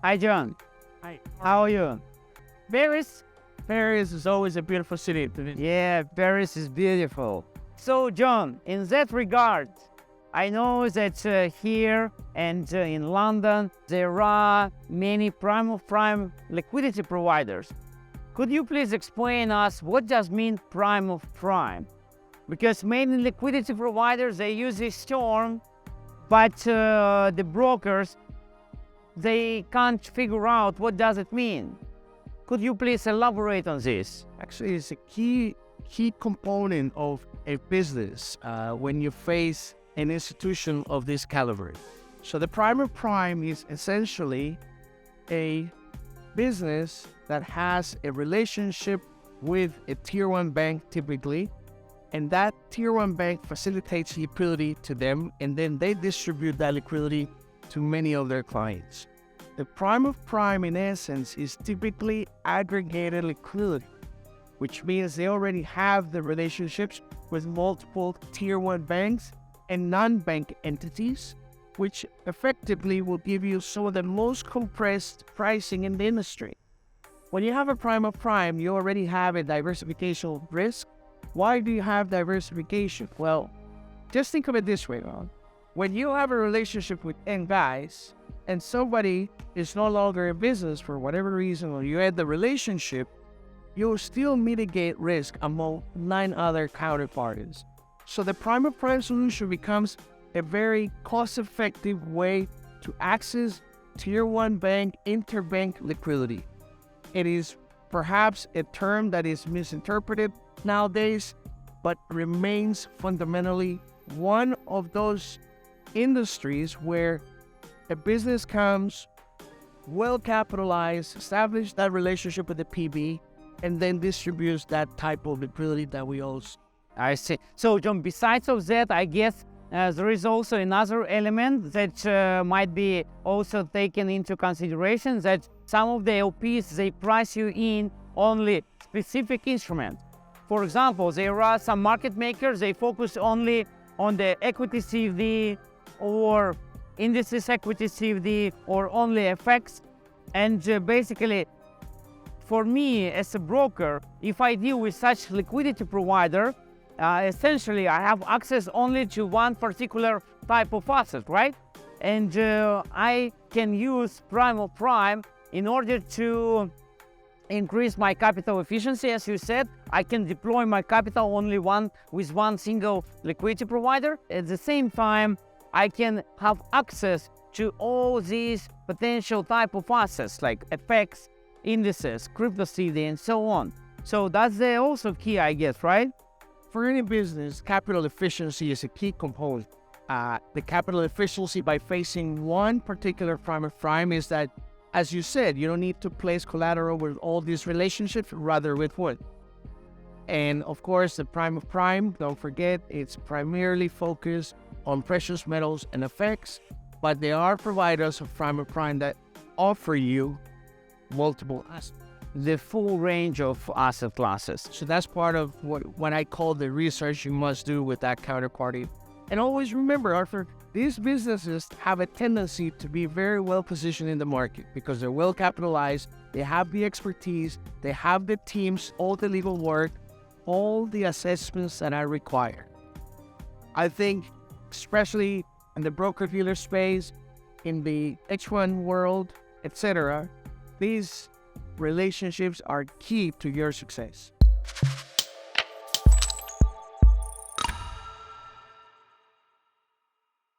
Hi, John. Hi. How are you? Paris? Paris is always a beautiful city to visit. Yeah, Paris is beautiful. So, John, in that regard, I know that here and in London there are many prime of prime liquidity providers. Could you please explain us what does mean prime of prime? Because many liquidity providers they use this term, but the brokers they can't figure out what does it mean. Could you please elaborate on this? Actually, it's a key component of a business when you face an institution of this caliber. So the prime of prime is essentially a business that has a relationship with a tier one bank typically, and that tier one bank facilitates liquidity to them, and then they distribute that liquidity to many of their clients. The prime of prime in essence is typically aggregated liquidity, which means they already have the relationships with multiple tier one banks and non-bank entities, which effectively will give you some of the most compressed pricing in the industry. When you have a prime of prime, you already have a diversification risk. Why do you have diversification? Well, just think of it this way, Ron. When you have a relationship with 10 guys and somebody is no longer in business for whatever reason, or you end the relationship, you'll still mitigate risk among 9 other counterparties. So the prime of prime solution becomes a very cost-effective way to access tier one bank, interbank liquidity. It is perhaps a term that is misinterpreted nowadays, but remains fundamentally one of those industries where a business comes well capitalized, establish that relationship with the PB, and then distributes that type of liquidity that we all see. I see. So, John, besides of that, I guess there is also another element that might be also taken into consideration, that some of the LPs, they price you in only specific instrument. For example, there are some market makers, they focus only on the equity CFD or indices equity CFD or only FX. And basically, for me as a broker, if I deal with such liquidity provider, essentially I have access only to one particular type of asset, right? And I can use prime of prime in order to increase my capital efficiency. As you said, I can deploy my capital only with one single liquidity provider. At the same time, I can have access to all these potential type of assets like FX, indices, crypto CD, and so on. So that's also key, I guess, right? For any business, capital efficiency is a key component. The capital efficiency by facing one particular prime of prime is that, as you said, you don't need to place collateral with all these relationships, rather with one. And of course, the prime of prime, don't forget, it's primarily focused on precious metals and FX, but there are providers of prime of prime that offer you multiple assets. The full range of asset classes. So that's part of what I call the research you must do with that counterparty. And always remember, Arthur, these businesses have a tendency to be very well positioned in the market because they're well capitalized, they have the expertise, they have the teams, all the legal work, all the assessments that are required. I think, especially in the broker-dealer space, in the H1 world, etc., these relationships are key to your success.